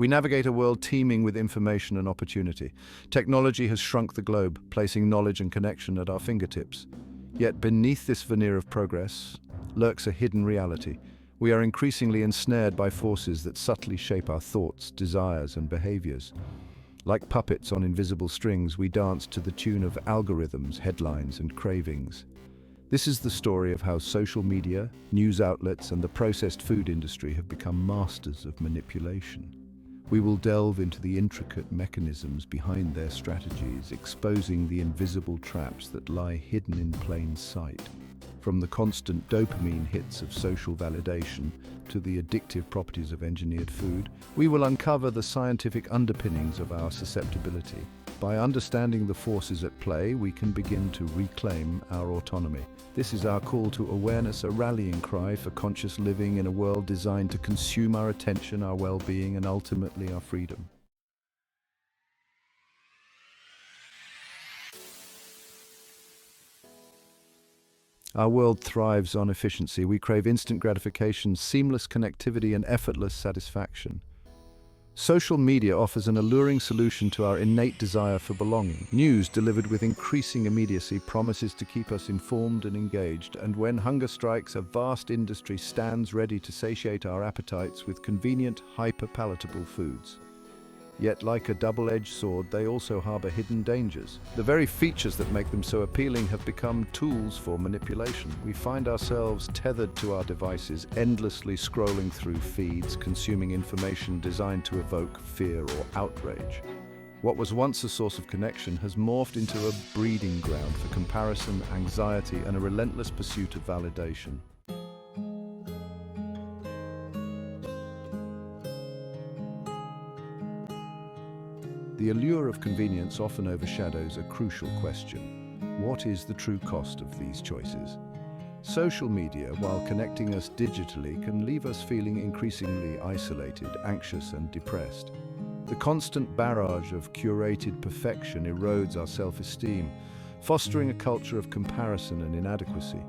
We navigate a world teeming with information and opportunity. Technology has shrunk the globe, placing knowledge and connection at our fingertips. Yet beneath this veneer of progress lurks a hidden reality. We are increasingly ensnared by forces that subtly shape our thoughts, desires, and behaviors. Like puppets on invisible strings, we dance to the tune of algorithms, headlines, and cravings. This is the story of how social media, news outlets, and the processed food industry have become masters of manipulation. We will delve into the intricate mechanisms behind their strategies, exposing the invisible traps that lie hidden in plain sight. From the constant dopamine hits of social validation to the addictive properties of engineered food, we will uncover the scientific underpinnings of our susceptibility. By understanding the forces at play, we can begin to reclaim our autonomy. This is our call to awareness, a rallying cry for conscious living in a world designed to consume our attention, our well-being, and ultimately our freedom. Our world thrives on efficiency. We crave instant gratification, seamless connectivity, and effortless satisfaction. Social media offers an alluring solution to our innate desire for belonging. News delivered with increasing immediacy promises to keep us informed and engaged, and when hunger strikes, a vast industry stands ready to satiate our appetites with convenient, hyper-palatable foods. Yet, like a double-edged sword, they also harbor hidden dangers. The very features that make them so appealing have become tools for manipulation. We find ourselves tethered to our devices, endlessly scrolling through feeds, consuming information designed to evoke fear or outrage. What was once a source of connection has morphed into a breeding ground for comparison, anxiety, and a relentless pursuit of validation. The allure of convenience often overshadows a crucial question. What is the true cost of these choices? Social media, while connecting us digitally, can leave us feeling increasingly isolated, anxious, and depressed. The constant barrage of curated perfection erodes our self-esteem, fostering a culture of comparison and inadequacy.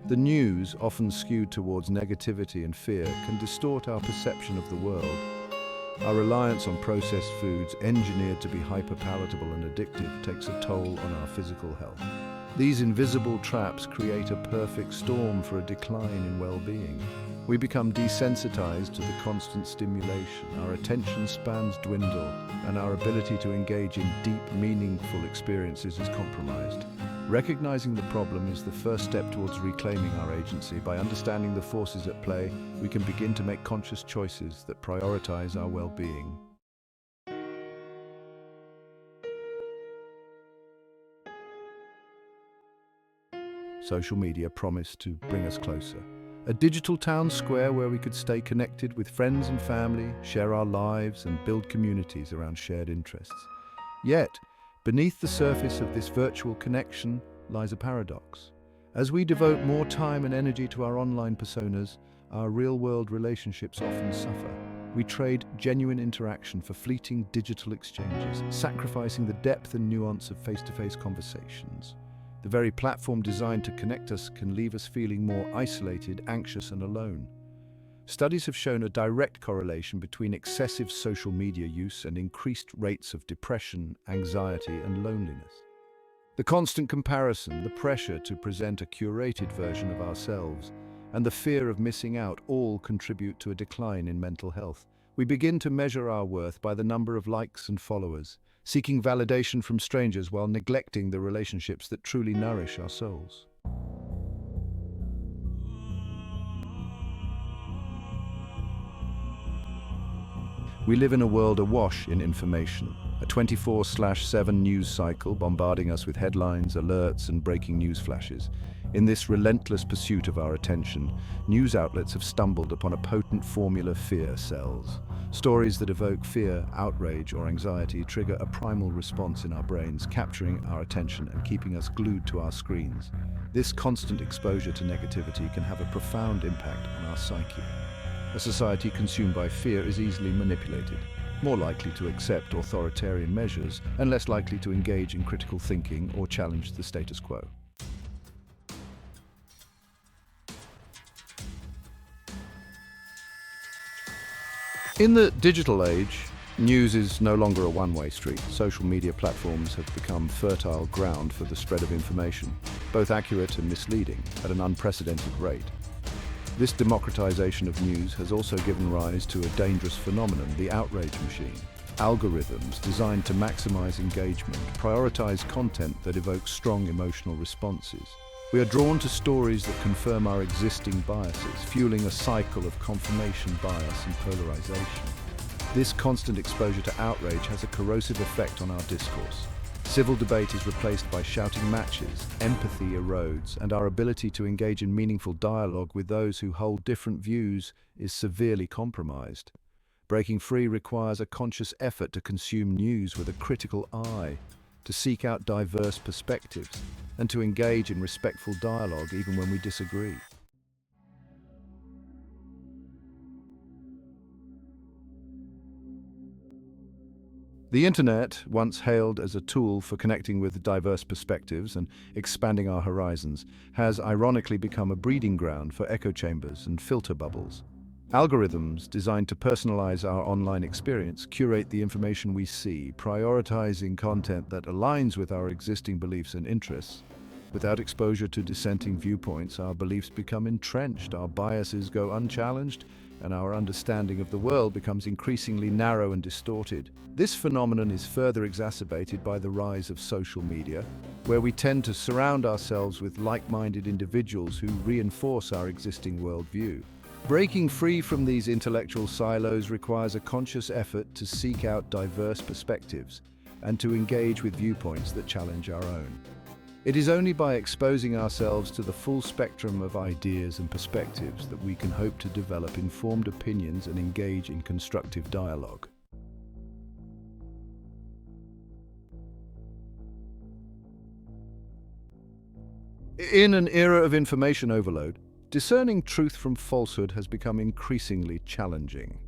The news, often skewed towards negativity and fear, can distort our perception of the world. Our reliance on processed foods, engineered to be hyper-palatable and addictive, takes a toll on our physical health. These invisible traps create a perfect storm for a decline in well-being. We become desensitized to the constant stimulation, our attention spans dwindle, and our ability to engage in deep, meaningful experiences is compromised. Recognizing the problem is the first step towards reclaiming our agency. By understanding the forces at play, we can begin to make conscious choices that prioritize our well-being. Social media promised to bring us closer. A digital town square where we could stay connected with friends and family, share our lives, and build communities around shared interests. Yet, beneath the surface of this virtual connection lies a paradox. As we devote more time and energy to our online personas, our real-world relationships often suffer. We trade genuine interaction for fleeting digital exchanges, sacrificing the depth and nuance of face-to-face conversations. The very platform designed to connect us can leave us feeling more isolated, anxious, and alone. Studies have shown a direct correlation between excessive social media use and increased rates of depression, anxiety, and loneliness. The constant comparison, the pressure to present a curated version of ourselves, and the fear of missing out all contribute to a decline in mental health. We begin to measure our worth by the number of likes and followers, seeking validation from strangers while neglecting the relationships that truly nourish our souls. We live in a world awash in information, a 24/7 news cycle bombarding us with headlines, alerts, and breaking news flashes. In this relentless pursuit of our attention, news outlets have stumbled upon a potent formula: fear sells. Stories that evoke fear, outrage, or anxiety trigger a primal response in our brains, capturing our attention and keeping us glued to our screens. This constant exposure to negativity can have a profound impact on our psyche. A society consumed by fear is easily manipulated, more likely to accept authoritarian measures and less likely to engage in critical thinking or challenge the status quo. In the digital age, news is no longer a one-way street. Social media platforms have become fertile ground for the spread of information, both accurate and misleading, at an unprecedented rate. This democratization of news has also given rise to a dangerous phenomenon, the outrage machine. Algorithms designed to maximize engagement prioritize content that evokes strong emotional responses. We are drawn to stories that confirm our existing biases, fueling a cycle of confirmation bias and polarization. This constant exposure to outrage has a corrosive effect on our discourse. Civil debate is replaced by shouting matches, empathy erodes, and our ability to engage in meaningful dialogue with those who hold different views is severely compromised. Breaking free requires a conscious effort to consume news with a critical eye, to seek out diverse perspectives, and to engage in respectful dialogue even when we disagree. The internet, once hailed as a tool for connecting with diverse perspectives and expanding our horizons, has ironically become a breeding ground for echo chambers and filter bubbles. Algorithms designed to personalize our online experience curate the information we see, prioritizing content that aligns with our existing beliefs and interests. Without exposure to dissenting viewpoints, our beliefs become entrenched, our biases go unchallenged, and our understanding of the world becomes increasingly narrow and distorted. This phenomenon is further exacerbated by the rise of social media, where we tend to surround ourselves with like-minded individuals who reinforce our existing worldview. Breaking free from these intellectual silos requires a conscious effort to seek out diverse perspectives and to engage with viewpoints that challenge our own. It is only by exposing ourselves to the full spectrum of ideas and perspectives that we can hope to develop informed opinions and engage in constructive dialogue. In an era of information overload, discerning truth from falsehood has become increasingly challenging.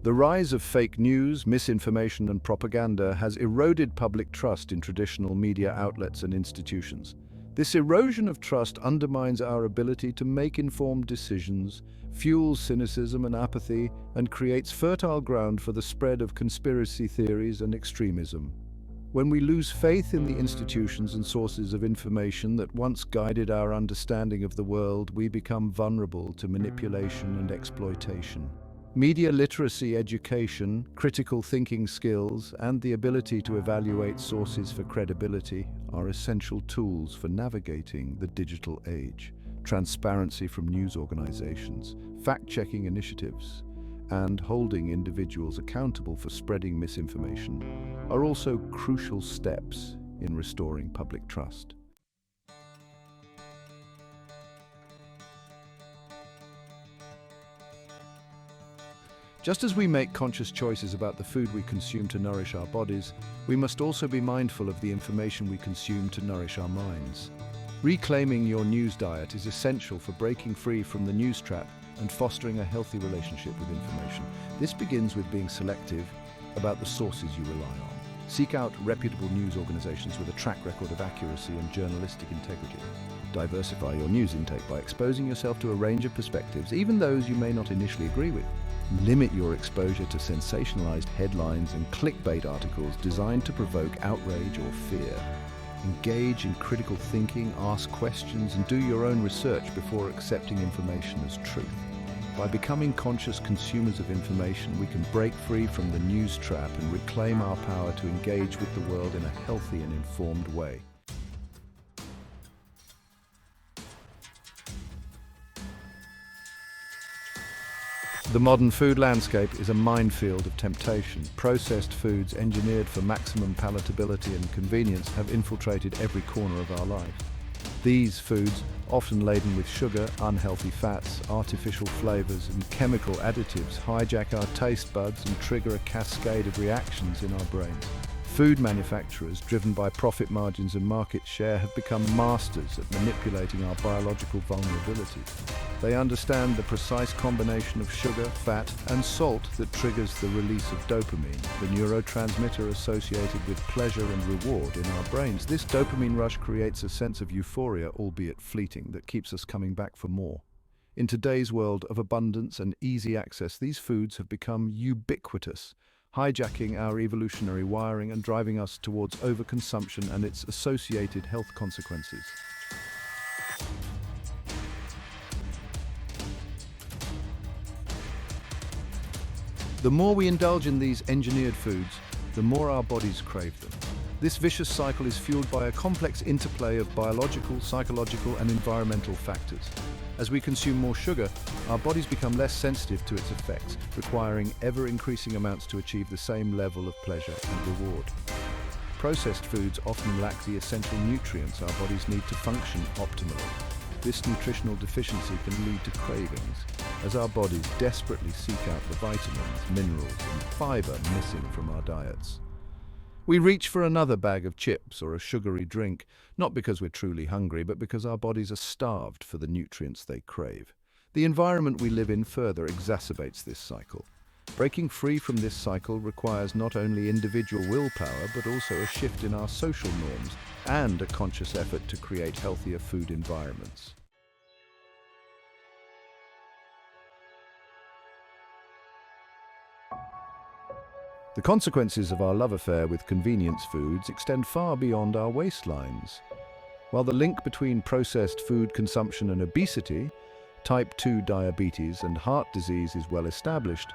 The rise of fake news, misinformation, and propaganda has eroded public trust in traditional media outlets and institutions. This erosion of trust undermines our ability to make informed decisions, fuels cynicism and apathy, and creates fertile ground for the spread of conspiracy theories and extremism. When we lose faith in the institutions and sources of information that once guided our understanding of the world, we become vulnerable to manipulation and exploitation. Media literacy education, critical thinking skills, and the ability to evaluate sources for credibility are essential tools for navigating the digital age. Transparency from news organizations, fact-checking initiatives, and holding individuals accountable for spreading misinformation are also crucial steps in restoring public trust. Just as we make conscious choices about the food we consume to nourish our bodies, we must also be mindful of the information we consume to nourish our minds. Reclaiming your news diet is essential for breaking free from the news trap and fostering a healthy relationship with information. This begins with being selective about the sources you rely on. Seek out reputable news organizations with a track record of accuracy and journalistic integrity. Diversify your news intake by exposing yourself to a range of perspectives, even those you may not initially agree with. Limit your exposure to sensationalized headlines and clickbait articles designed to provoke outrage or fear. Engage in critical thinking, ask questions, and do your own research before accepting information as truth. By becoming conscious consumers of information, we can break free from the news trap and reclaim our power to engage with the world in a healthy and informed way. The modern food landscape is a minefield of temptation. Processed foods engineered for maximum palatability and convenience have infiltrated every corner of our lives. These foods, often laden with sugar, unhealthy fats, artificial flavors, and chemical additives, hijack our taste buds and trigger a cascade of reactions in our brains. Food manufacturers, driven by profit margins and market share, have become masters at manipulating our biological vulnerabilities. They understand the precise combination of sugar, fat, and salt that triggers the release of dopamine, the neurotransmitter associated with pleasure and reward in our brains. This dopamine rush creates a sense of euphoria, albeit fleeting, that keeps us coming back for more. In today's world of abundance and easy access, these foods have become ubiquitous, hijacking our evolutionary wiring and driving us towards overconsumption and its associated health consequences. The more we indulge in these engineered foods, the more our bodies crave them. This vicious cycle is fueled by a complex interplay of biological, psychological, and environmental factors. As we consume more sugar, our bodies become less sensitive to its effects, requiring ever-increasing amounts to achieve the same level of pleasure and reward. Processed foods often lack the essential nutrients our bodies need to function optimally. This nutritional deficiency can lead to cravings, as our bodies desperately seek out the vitamins, minerals, and fiber missing from our diets. We reach for another bag of chips or a sugary drink, not because we're truly hungry, but because our bodies are starved for the nutrients they crave. The environment we live in further exacerbates this cycle. Breaking free from this cycle requires not only individual willpower, but also a shift in our social norms and a conscious effort to create healthier food environments. The consequences of our love affair with convenience foods extend far beyond our waistlines. While the link between processed food consumption and obesity, type 2 diabetes, and heart disease is well established,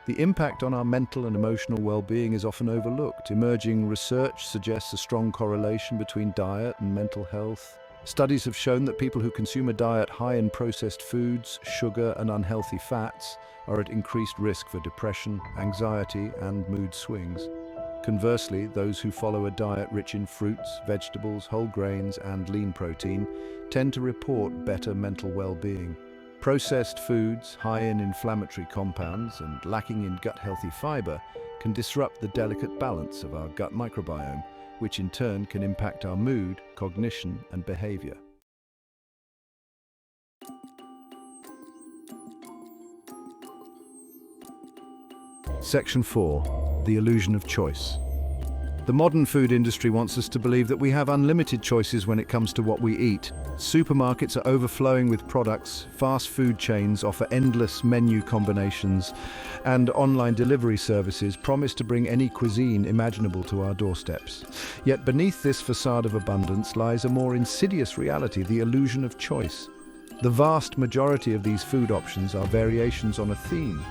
the impact on our mental and emotional well-being is often overlooked. Emerging research suggests a strong correlation between diet and mental health. Studies have shown that people who consume a diet high in processed foods, sugar, and unhealthy fats are at increased risk for depression, anxiety, and mood swings. Conversely, those who follow a diet rich in fruits, vegetables, whole grains, and lean protein tend to report better mental well-being. Processed foods, high in inflammatory compounds and lacking in gut-healthy fiber, can disrupt the delicate balance of our gut microbiome, which in turn can impact our mood, cognition, and behavior. Section 4. The illusion of choice. The modern food industry wants us to believe that we have unlimited choices when it comes to what we eat. Supermarkets are overflowing with products, fast food chains offer endless menu combinations, and online delivery services promise to bring any cuisine imaginable to our doorsteps. Yet beneath this facade of abundance lies a more insidious reality, the illusion of choice. The vast majority of these food options are variations on a theme,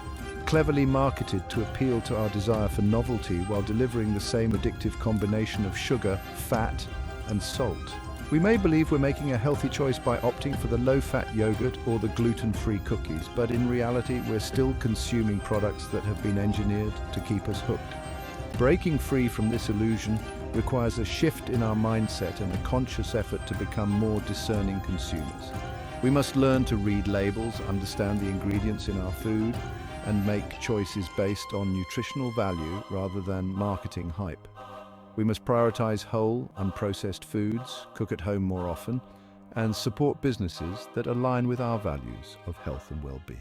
cleverly marketed to appeal to our desire for novelty while delivering the same addictive combination of sugar, fat, and salt. We may believe we're making a healthy choice by opting for the low-fat yogurt or the gluten-free cookies, but in reality, we're still consuming products that have been engineered to keep us hooked. Breaking free from this illusion requires a shift in our mindset and a conscious effort to become more discerning consumers. We must learn to read labels, understand the ingredients in our food, and make choices based on nutritional value rather than marketing hype. We must prioritize whole, unprocessed foods, cook at home more often, and support businesses that align with our values of health and well-being.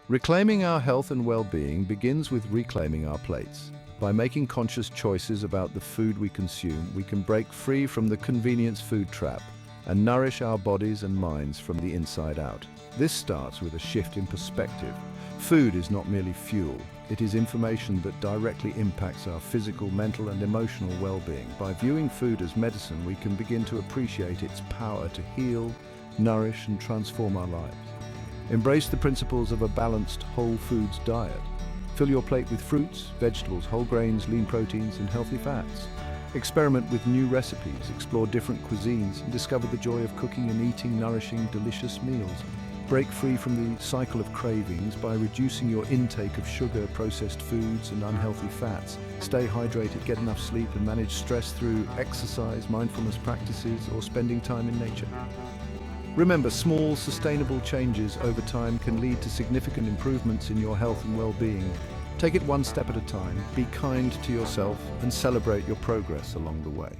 Reclaiming our health and well-being begins with reclaiming our plates. By making conscious choices about the food we consume, we can break free from the convenience food trap and nourish our bodies and minds from the inside out. This starts with a shift in perspective. Food is not merely fuel, it is information that directly impacts our physical, mental, and emotional well-being. By viewing food as medicine, we can begin to appreciate its power to heal, nourish, and transform our lives. Embrace the principles of a balanced whole foods diet. Fill your plate with fruits, vegetables, whole grains, lean proteins, and healthy fats. Experiment with new recipes, explore different cuisines, and discover the joy of cooking and eating nourishing, delicious meals. Break free from the cycle of cravings by reducing your intake of sugar, processed foods, and unhealthy fats. Stay hydrated, get enough sleep, and manage stress through exercise, mindfulness practices, or spending time in nature. Remember, small, sustainable changes over time can lead to significant improvements in your health and well-being. Take it one step at a time, be kind to yourself, and celebrate your progress along the way.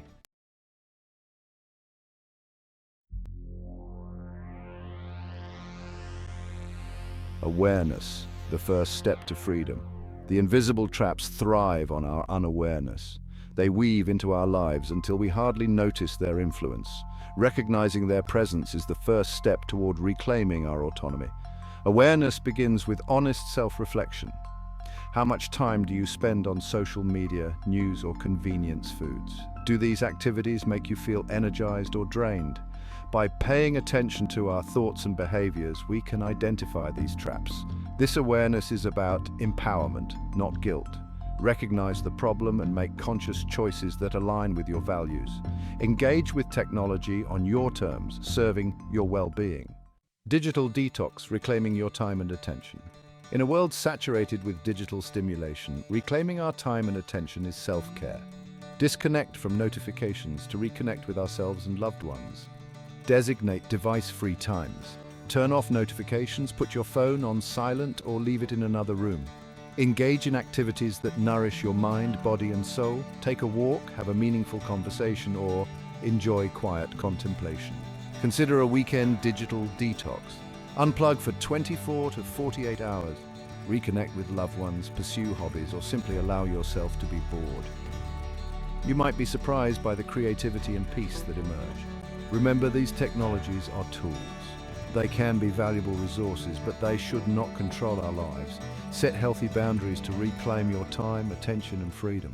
Awareness, the first step to freedom. The invisible traps thrive on our unawareness. They weave into our lives until we hardly notice their influence. Recognizing their presence is the first step toward reclaiming our autonomy. Awareness begins with honest self-reflection. How much time do you spend on social media, news, or convenience foods? Do these activities make you feel energized or drained? By paying attention to our thoughts and behaviors, we can identify these traps. This awareness is about empowerment, not guilt. Recognize the problem and make conscious choices that align with your values. Engage with technology on your terms, serving your well-being. Digital detox, reclaiming your time and attention. In a world saturated with digital stimulation, reclaiming our time and attention is self-care. Disconnect from notifications to reconnect with ourselves and loved ones. Designate device-free times. Turn off notifications, put your phone on silent, or leave it in another room. Engage in activities that nourish your mind, body, and soul. Take a walk, have a meaningful conversation, or enjoy quiet contemplation. Consider a weekend digital detox. Unplug for 24 to 48 hours. Reconnect with loved ones, pursue hobbies, or simply allow yourself to be bored. You might be surprised by the creativity and peace that emerge. Remember, these technologies are tools. They can be valuable resources, but they should not control our lives. Set healthy boundaries to reclaim your time, attention, and freedom.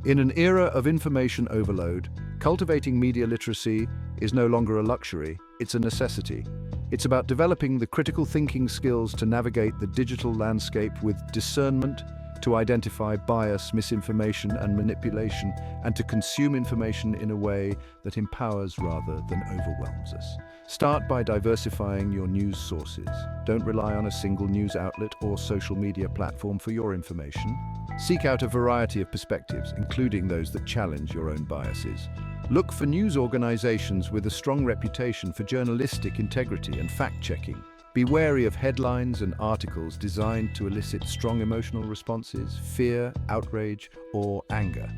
In an era of information overload, cultivating media literacy is no longer a luxury, it's a necessity. It's about developing the critical thinking skills to navigate the digital landscape with discernment, to identify bias, misinformation, and manipulation, and to consume information in a way that empowers rather than overwhelms us. Start by diversifying your news sources. Don't rely on a single news outlet or social media platform for your information. Seek out a variety of perspectives, including those that challenge your own biases. Look for news organizations with a strong reputation for journalistic integrity and fact-checking. Be wary of headlines and articles designed to elicit strong emotional responses, fear, outrage, or anger.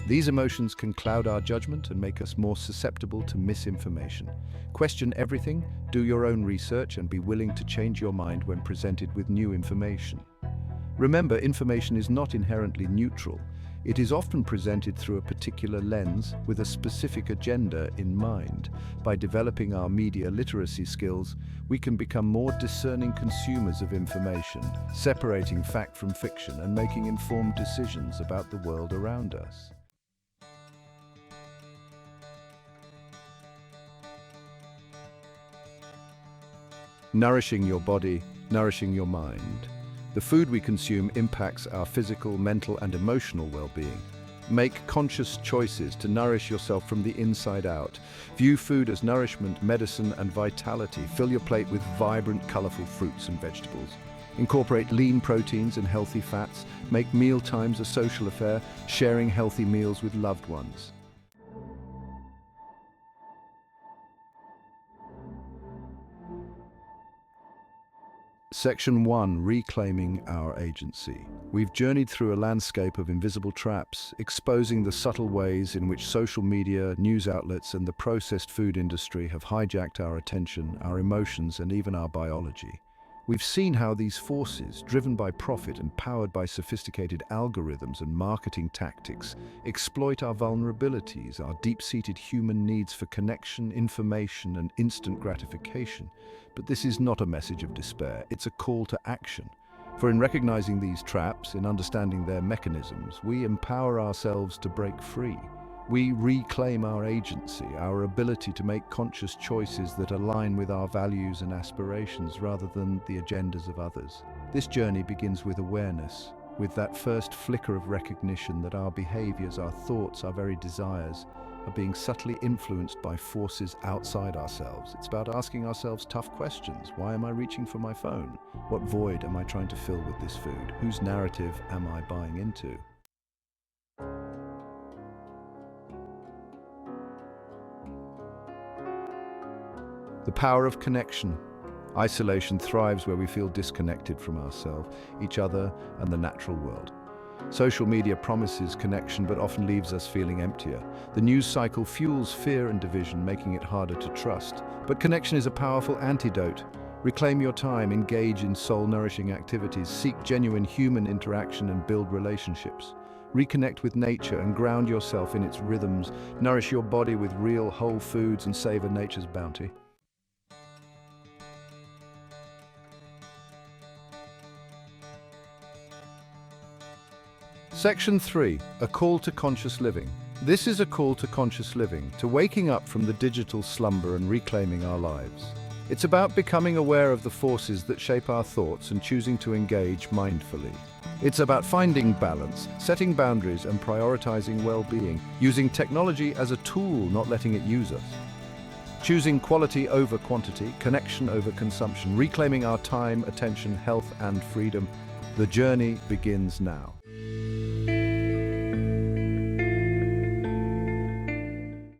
These emotions can cloud our judgment and make us more susceptible to misinformation. Question everything, do your own research, and be willing to change your mind when presented with new information. Remember, information is not inherently neutral. It is often presented through a particular lens with a specific agenda in mind. By developing our media literacy skills, we can become more discerning consumers of information, separating fact from fiction and making informed decisions about the world around us. Nourishing your body, nourishing your mind. The food we consume impacts our physical, mental, and emotional well-being. Make conscious choices to nourish yourself from the inside out. View food as nourishment, medicine, and vitality. Fill your plate with vibrant, colorful fruits and vegetables. Incorporate lean proteins and healthy fats. Make meal times a social affair, sharing healthy meals with loved ones. Section 1. Reclaiming our agency. We've journeyed through a landscape of invisible traps, exposing the subtle ways in which social media, news outlets, and the processed food industry have hijacked our attention, our emotions, and even our biology. We've seen how these forces, driven by profit and powered by sophisticated algorithms and marketing tactics, exploit our vulnerabilities, our deep-seated human needs for connection, information, and instant gratification. But this is not a message of despair, it's a call to action. For in recognizing these traps, in understanding their mechanisms, we empower ourselves to break free. We reclaim our agency, our ability to make conscious choices that align with our values and aspirations rather than the agendas of others. This journey begins with awareness, with that first flicker of recognition that our behaviors, our thoughts, our very desires are being subtly influenced by forces outside ourselves. It's about asking ourselves tough questions. Why am I reaching for my phone? What void am I trying to fill with this food? Whose narrative am I buying into? The power of connection. Isolation thrives where we feel disconnected from ourselves, each other, and the natural world. Social media promises connection but often leaves us feeling emptier. The news cycle fuels fear and division, making it harder to trust. But connection is a powerful antidote. Reclaim your time, engage in soul-nourishing activities, seek genuine human interaction and build relationships. Reconnect with nature and ground yourself in its rhythms. Nourish your body with real, whole foods and savor nature's bounty. Section 3. A call to conscious living. This is a call to conscious living, to waking up from the digital slumber and reclaiming our lives. It's about becoming aware of the forces that shape our thoughts and choosing to engage mindfully. It's about finding balance, setting boundaries and prioritizing well-being, using technology as a tool, not letting it use us. Choosing quality over quantity, connection over consumption, reclaiming our time, attention, health and freedom. The journey begins now.